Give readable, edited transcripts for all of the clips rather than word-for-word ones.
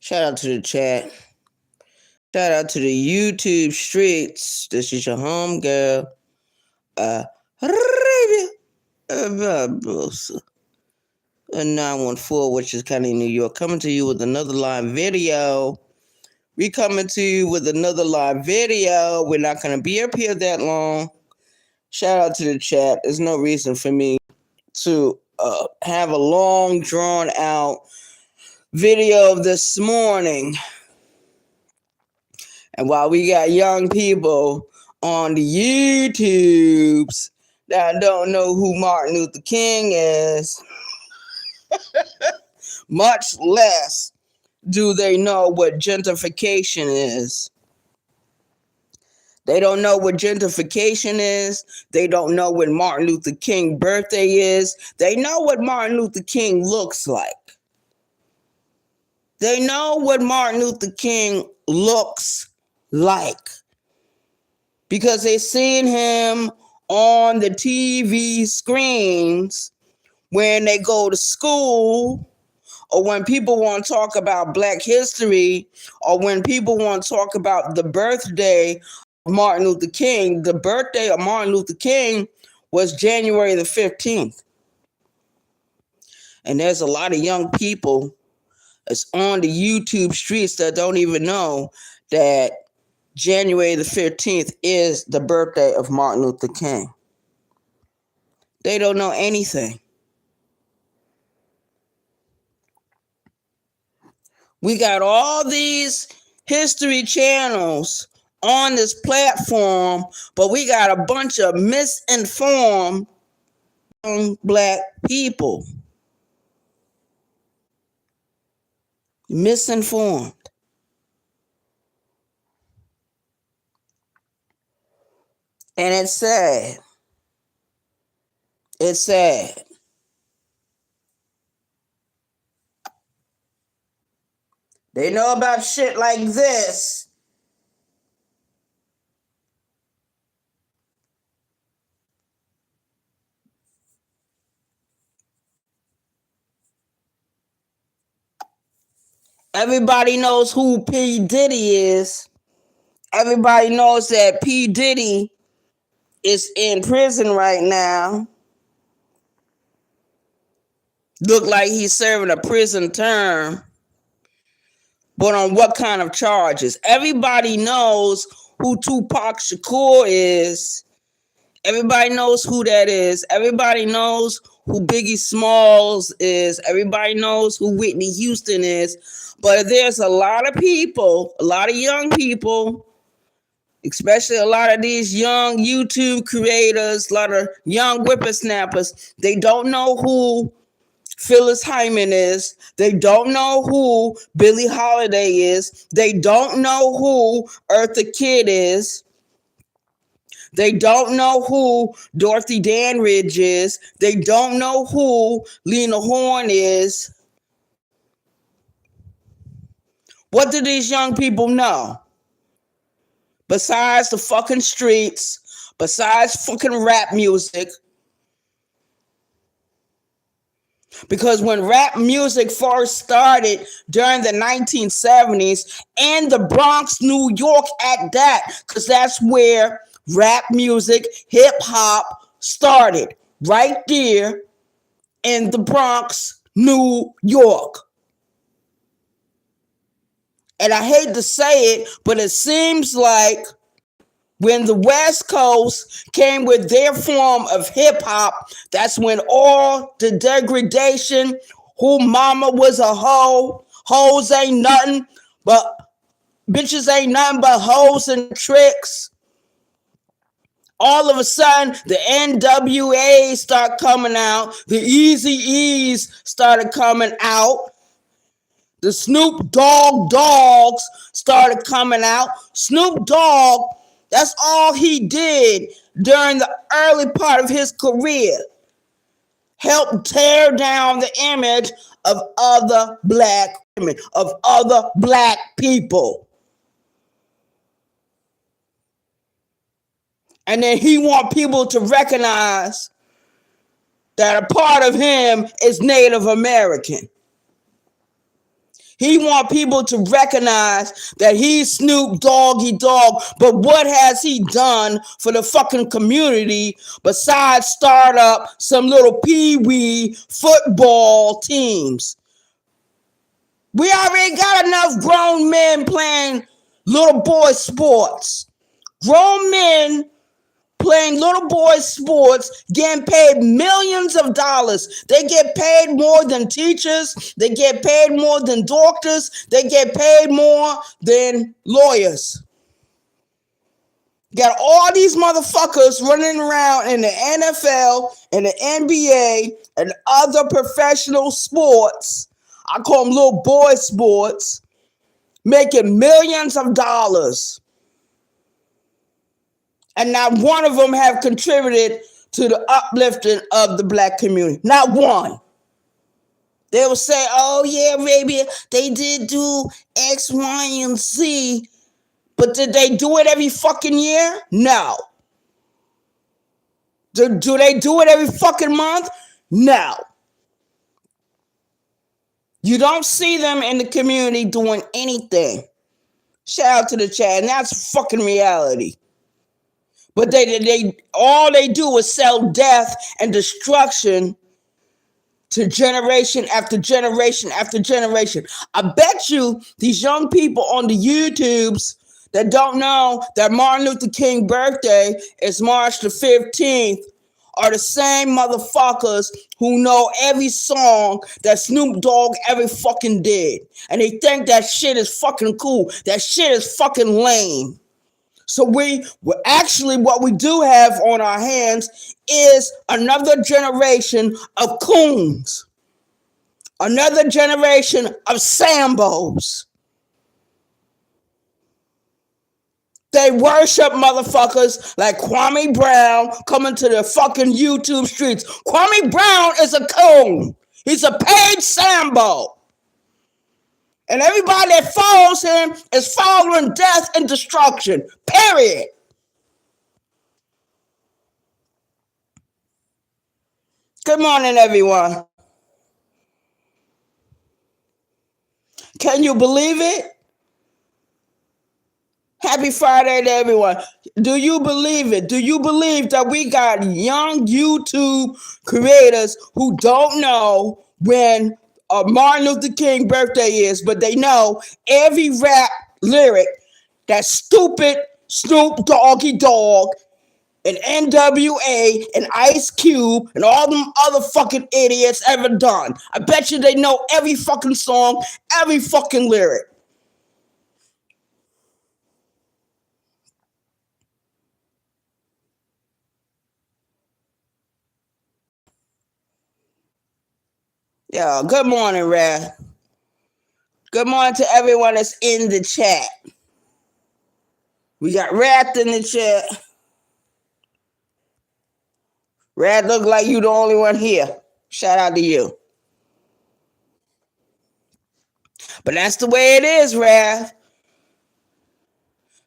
Shout out to the chat. Shout out to the YouTube streets. This is your home girl. Radio. 914, which is County, New York, coming to you with another live video. We coming to you with another live video. We're not going to be up here that long. Shout out to the chat. There's no reason for me to have a long, drawn out video of this morning. And while we got young people on the YouTubes that don't know who Martin Luther King is, much less do they know what gentrification is. They don't know what gentrification is. They don't know when Martin Luther King's birthday is. They know what Martin Luther King looks like. They know what Martin Luther King looks like because they seen him on the TV screens when they go to school, or when people want to talk about Black history, or when people want to talk about the birthday of Martin Luther King. The birthday of Martin Luther King was January the 15th. And there's a lot of young people that's on the YouTube streets that don't even know that January the 15th is the birthday of Martin Luther King. They don't know anything. We got all these history channels on this platform, but we got a bunch of misinformed young Black people. Misinformed. And it's sad. It's sad. They know about shit like this. Everybody knows who P. Diddy is. Everybody knows that P. Diddy is in prison right now. Look like he's serving a prison term. But on what kind of charges? Everybody knows who Tupac Shakur is. Everybody knows who that is. Everybody knows who Biggie Smalls is. Everybody knows who Whitney Houston is. But there's a lot of people, a lot of young people, especially a lot of these young YouTube creators, a lot of young whippersnappers, they don't know who Phyllis Hyman is. They don't know who Billie Holiday is. They don't know who Eartha Kitt is. They don't know who Dorothy Dandridge is. They don't know who Lena Horne is. What do these young people know? Besides the fucking streets, besides fucking rap music. Because when rap music first started during the 1970s, and the Bronx, New York at that, because that's where rap music, hip hop started, right there in the Bronx, New York. And I hate to say it, but it seems like when the West Coast came with their form of hip hop, that's when all the degradation, who mama was a hoe, hoes ain't nothing but, bitches ain't nothing but hoes and tricks. All of a sudden, the NWA started coming out. The Eazy-E's started coming out. The Snoop Dogg dogs started coming out. Snoop Dogg, that's all he did during the early part of his career. Helped tear down the image of other Black women, of other Black people. And then he wants people to recognize that a part of him is Native American. He want people to recognize that he's Snoop Doggy Dogg, but what has he done for the fucking community besides start up some little pee-wee football teams? We already got enough grown men playing little boy sports. Grown men playing little boy sports, getting paid millions of dollars. They get paid more than teachers. They get paid more than doctors. They get paid more than lawyers. Got all these motherfuckers running around in the NFL and the NBA and other professional sports. I call them little boy sports, making millions of dollars. And not one of them have contributed to the uplifting of the black community. Not one. They will say, oh yeah, maybe they did do X, Y, and Z, but did they do it every fucking year? No. Do they do it every fucking month? No. You don't see them in the community doing anything. Shout out to the chat, and that's fucking reality. But they all they do is sell death and destruction to generation after generation after generation. I bet you these young people on the YouTubes that don't know that Martin Luther King birthday is March the 15th are the same motherfuckers who know every song that Snoop Dogg ever fucking did. And they think that shit is fucking cool. That shit is fucking lame. So what we do have on our hands is another generation of coons. Another generation of Sambos. They worship motherfuckers like Kwame Brown coming to the fucking YouTube streets. Kwame Brown is a coon. He's a paid Sambo. And everybody that follows him is following death and destruction. Period. Good morning, everyone. Can you believe it? Happy Friday to everyone. Do you believe it? Do you believe that we got young YouTube creators who don't know when Martin Luther King birthday is, but they know every rap lyric that stupid Snoop Doggy Dogg and NWA and Ice Cube and all them other fucking idiots ever done? I bet you they know every fucking song, every fucking lyric. Yo, good morning, Rad. Good morning to everyone that's in the chat. We got Wrath in the chat. Rad, look like you the only one here. Shout out to you. But that's the way it is, Wrath.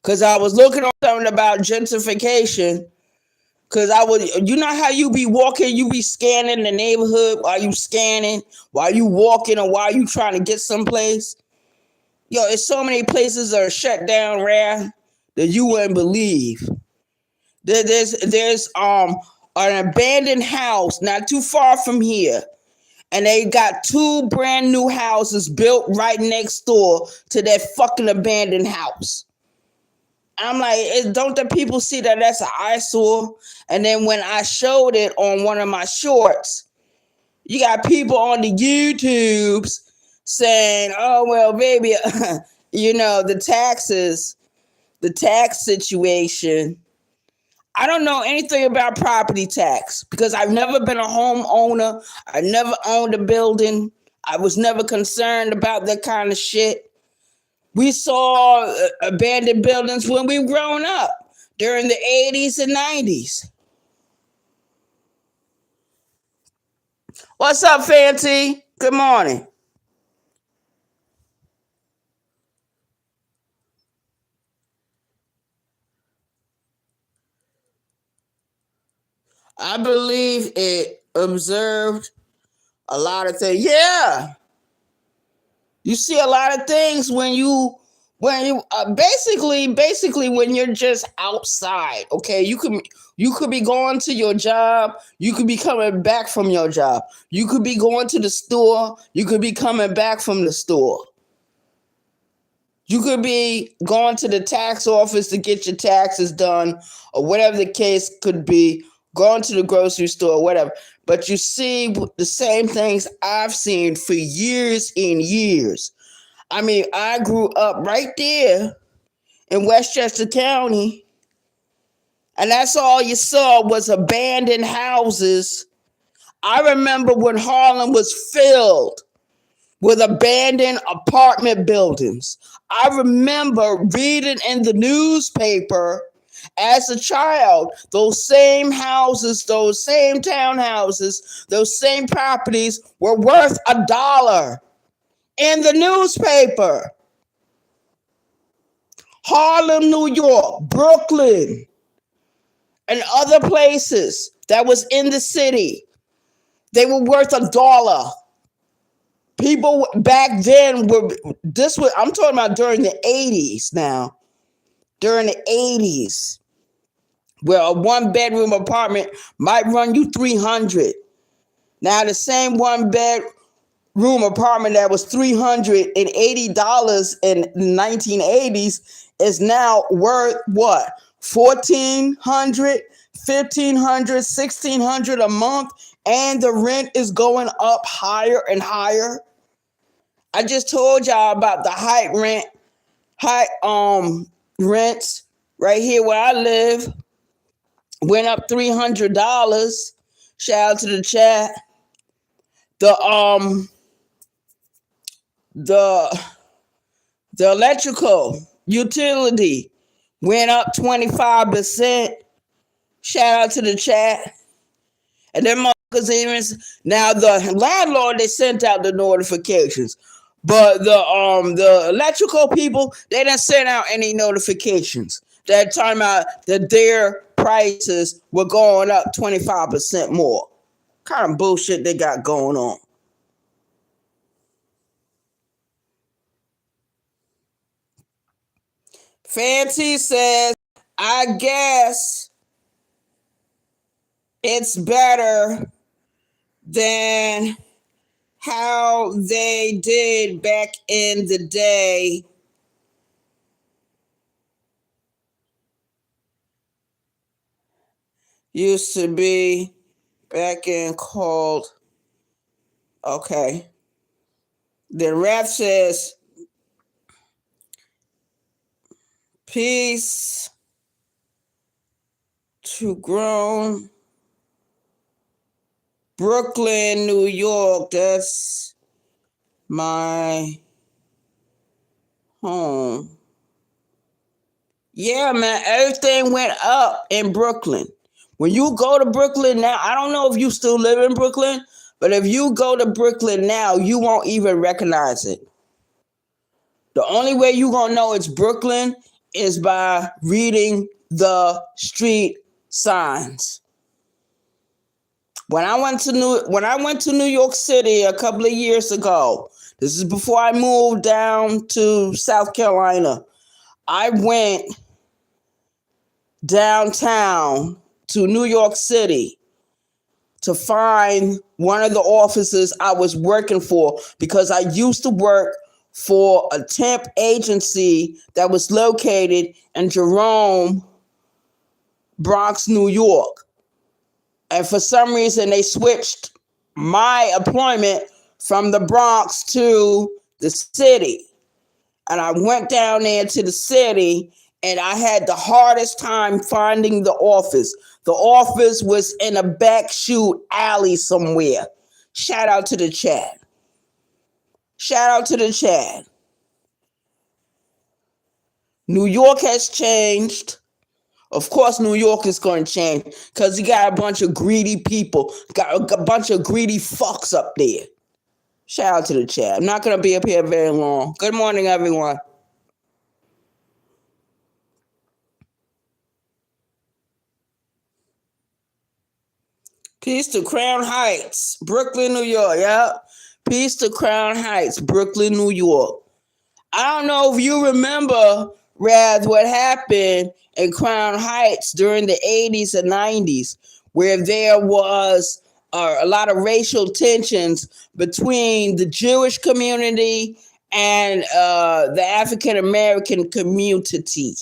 Because I was looking on something about gentrification. Because you know how you be walking, you be scanning the neighborhood while you scanning, while you walking, or while you trying to get someplace. Yo, it's so many places that are shut down, Wrath, that you wouldn't believe. There's an abandoned house not too far from here, and they got 2 brand new houses built right next door to that fucking abandoned house. I'm like, don't the people see that that's an eyesore? And then when I showed it on one of my shorts, you got people on the YouTubes saying, oh, well, baby, you know, the tax situation. I don't know anything about property tax because I've never been a homeowner. I never owned a building. I was never concerned about that kind of shit. We saw abandoned buildings when we were growing up during the 80s and 90s. What's up, Fancy? Good morning. I believe it observed a lot of things. Yeah. You see a lot of things when you basically when you're just outside. Okay, you could be going to your job, you could be coming back from your job, you could be going to the store, you could be coming back from the store. You could be going to the tax office to get your taxes done, or whatever the case could be, going to the grocery store, whatever. But you see the same things I've seen for years and years. I mean, I grew up right there in Westchester County, and that's all you saw was abandoned houses. I remember when Harlem was filled with abandoned apartment buildings. I remember reading in the newspaper as a child, those same houses, those same townhouses, those same properties were worth $1 in the newspaper. Harlem, New York, Brooklyn, and other places that was in the city, they were worth $1. People back then I'm talking about during the 80s now. During the 80s, where a one bedroom apartment might run you 300. Now the same one bedroom apartment that was $380 in the 1980s is now worth what? 1,400, 1,500, 1,600 a month, and the rent is going up higher and higher. I just told y'all about the high rents right here where I live went up $300. Shout out to the chat. The the the electrical utility went up 25%. Shout out to the chat. And then now the landlord, they sent out the notifications. But the electrical people, they didn't send out any notifications. They're talking about that their prices were going up 25% more. What kind of bullshit they got going on? Fancy says, I guess it's better than how they did back in the day. Used to be back in called. Okay. Then Rap says, peace to grown Brooklyn, New York. That's my home. Yeah, man, everything went up in Brooklyn. When you go to Brooklyn now, I don't know if you still live in Brooklyn, but if you go to Brooklyn now, you won't even recognize it. The only way you're going to know it's Brooklyn is by reading the street signs. When I went to New York City a couple of years ago, this is before I moved down to South Carolina, I went downtown to New York City to find one of the offices I was working for, because I used to work for a temp agency that was located in Jerome, Bronx, New York. And for some reason, they switched my employment from the Bronx to the city. And I went down there to the city, and I had the hardest time finding the office. The office was in a backshoot alley somewhere. Shout out to the chat. Shout out to the chat. New York has changed. Of course, New York is going to change because you got a bunch of greedy people, got a bunch of greedy fucks up there. Shout out to the chat. I'm not going to be up here very long. Good morning, everyone. Peace to Crown Heights, Brooklyn, New York. Yeah. Peace to Crown Heights, Brooklyn, New York. I don't know if you remember, Raz, what happened in Crown Heights during the 80s and 90s, where there was a lot of racial tensions between the Jewish community and the African American community.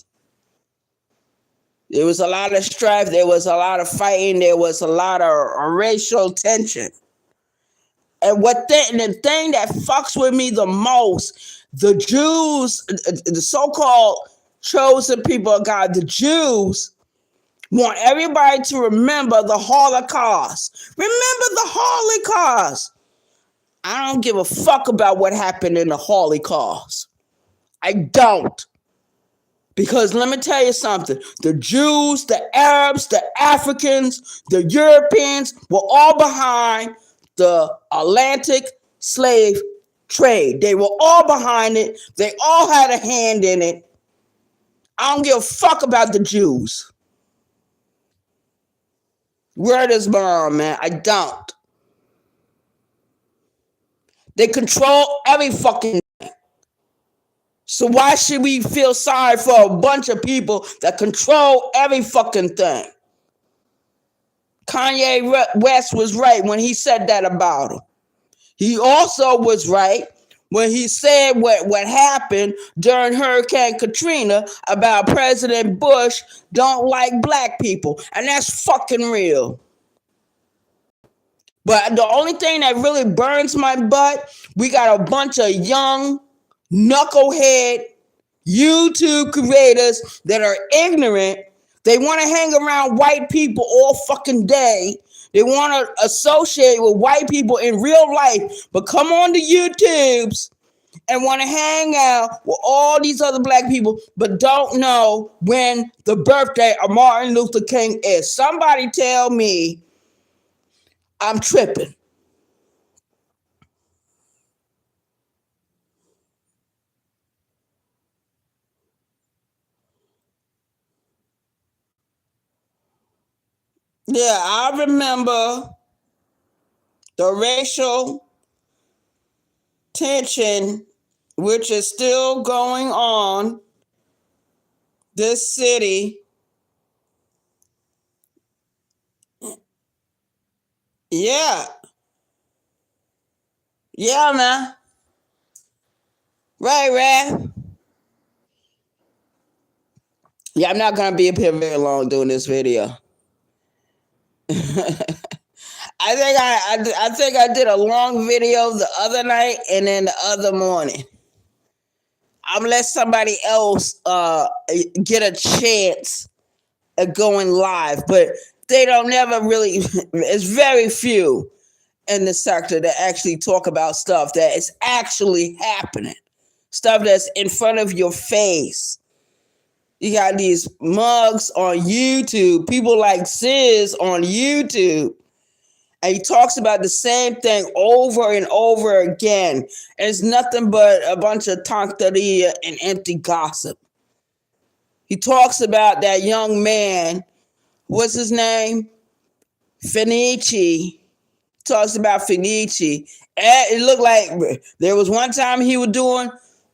There was a lot of strife. There was a lot of fighting. There was a lot of racial tension. And the thing that fucks with me the most, the Jews, the so-called chosen people of God, the Jews want everybody to remember the Holocaust. Remember the Holocaust. I don't give a fuck about what happened in the Holocaust. I don't. Because let me tell you something. The Jews, the Arabs, the Africans, the Europeans were all behind the Atlantic slave trade. They were all behind it. They all had a hand in it. I don't give a fuck about the Jews. Word is born, man. I don't. They control every fucking thing. So why should we feel sorry for a bunch of people that control every fucking thing? Kanye West was right when he said that about him. He also was right when he said what happened during Hurricane Katrina about President Bush don't like black people. And that's fucking real. But the only thing that really burns my butt, we got a bunch of young knucklehead YouTube creators that are ignorant. They want to hang around white people all fucking day. They want to associate with white people in real life, but come on to YouTubes and want to hang out with all these other black people, but don't know when the birthday of Martin Luther King is. Somebody tell me I'm tripping. Yeah, I remember the racial tension, which is still going on this city. Yeah. Yeah, man. Right. Yeah, I'm not going to be up here very long doing this video. I think I did a long video the other night and then the other morning. I'm gonna let somebody else get a chance at going live, but they don't never really. It's very few in the sector that actually talk about stuff that is actually happening, stuff that's in front of your face. You got these mugs on YouTube, people like Sis on YouTube. And he talks about the same thing over and over again. And it's nothing but a bunch of tonteria and empty gossip. He talks about that young man, what's his name? Finichi. Talks about Finichi. And it looked like there was one time he was doing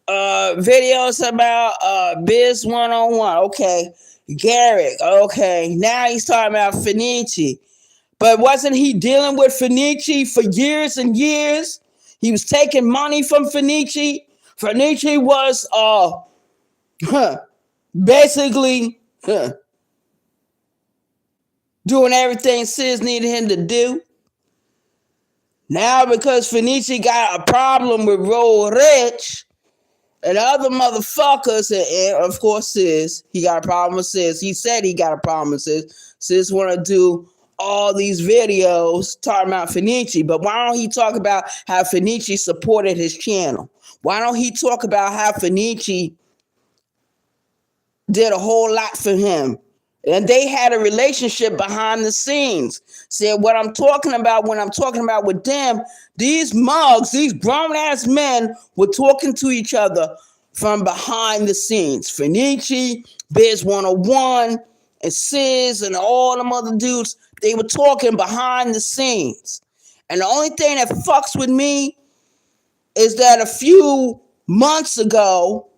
videos about Biz 101. Okay. Garrick. Okay. Now he's talking about Finichi. But wasn't he dealing with Finichi for years and years? He was taking money from Finichi. Finichi was basically doing everything Sis needed him to do. Now because Finichi got a problem with Roll Rich and other motherfuckers, and of course Sis, he got a problem with Sis. He said he got a problem with Sis. Sis want to do all these videos talking about Finichi, but why don't he talk about how Finichi supported his channel? Why don't he talk about how Finichi did a whole lot for him? And they had a relationship behind the scenes. Said what I'm talking about when I'm talking about with them, these mugs, these grown-ass men were talking to each other from behind the scenes. Finichi, Biz 101, and Sis, and all them other dudes, they were talking behind the scenes. And the only thing that fucks with me is that a few months ago,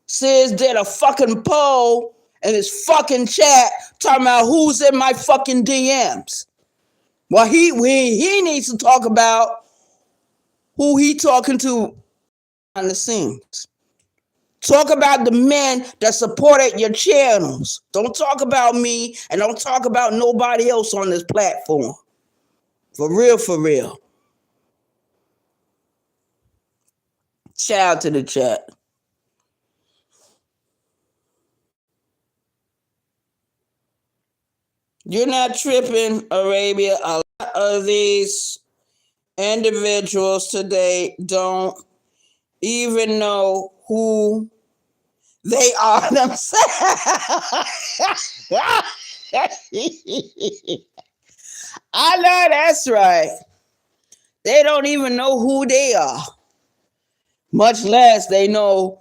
Sis did a fucking poll in his fucking chat talking about who's in my fucking DMs. Well, he needs to talk about who he talking to behind the scenes. Talk about the men that supported your channels. Don't talk about me and don't talk about nobody else on this platform. For real, for real. Shout out to the chat. You're not tripping, Arabia. A lot of these individuals today don't even know who they are themselves. I know that's right. They don't even know who they are, much less they know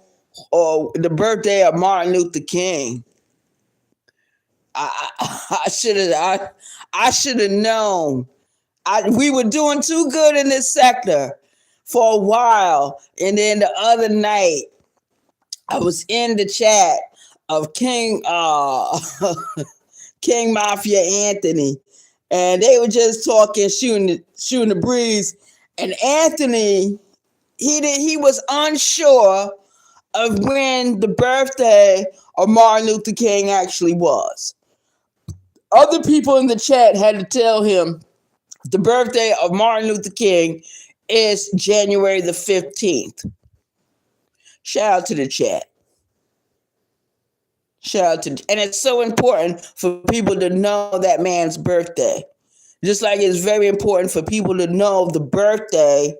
the birthday of Martin Luther King. I should have known. We were doing too good in this sector for a while, and then the other night I was in the chat of King King Mafia Anthony, and they were just talking, shooting the breeze, and Anthony he was unsure of when the birthday of Martin Luther King actually was. Other people in the chat had to tell him the birthday of Martin Luther King is January the 15th. Shout out to the chat. And it's so important for people to know that man's birthday. Just like it's very important for people to know the birthday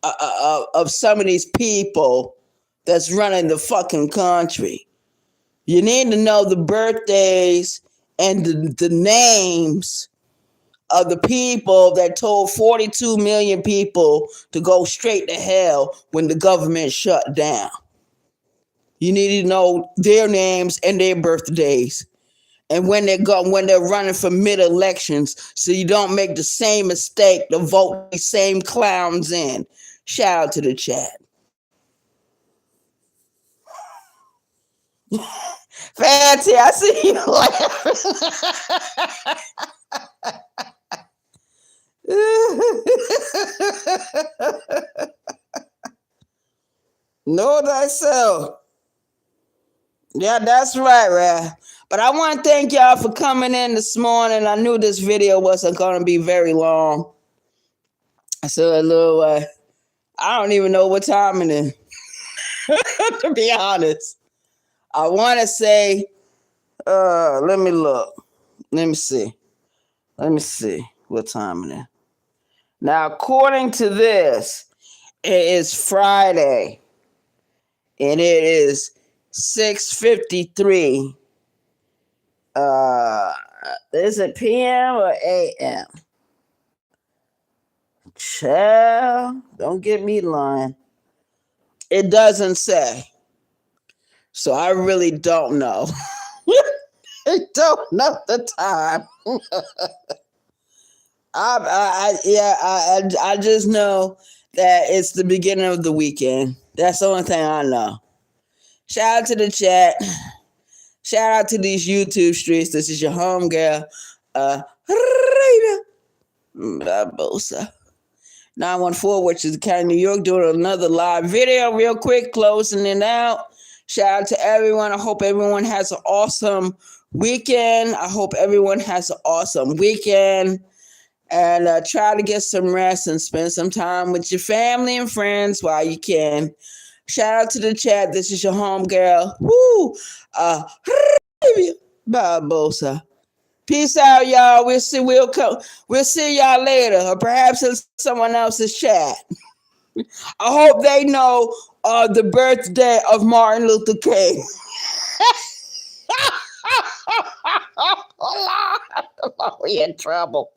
of some of these people that's running the fucking country. You need to know the birthdays and the names of the people that told 42 million people to go straight to hell when the government shut down. You need to know their names and their birthdays, and when they're running for mid-elections, so you don't make the same mistake to vote the same clowns in. Shout out to the chat. Fancy, I see you laughing. Know thyself. Yeah, that's right, Rad. But I want to thank y'all for coming in this morning. I knew this video wasn't going to be very long. So a little, I don't even know what time it is, to be honest. I want to say, let me look. Let me see what time it is. Now, according to this, it is Friday, and it is 6:53. Is it PM or AM? Child, don't get me lying. It doesn't say. So I really don't know. I don't know the time. I just know that it's the beginning of the weekend. That's the only thing I know. Shout out to the chat. Shout out to these YouTube streets. This is your homegirl, Barbosa 914, which is the county of New York, doing another live video real quick, closing it out. Shout out to everyone. I hope everyone has an awesome weekend. And try to get some rest and spend some time with your family and friends while you can. Shout out to the chat. This is your homegirl. Woo! Barbosa. Peace out, y'all. We'll see y'all later, or perhaps in someone else's chat. I hope they know the birthday of Martin Luther King. We in trouble.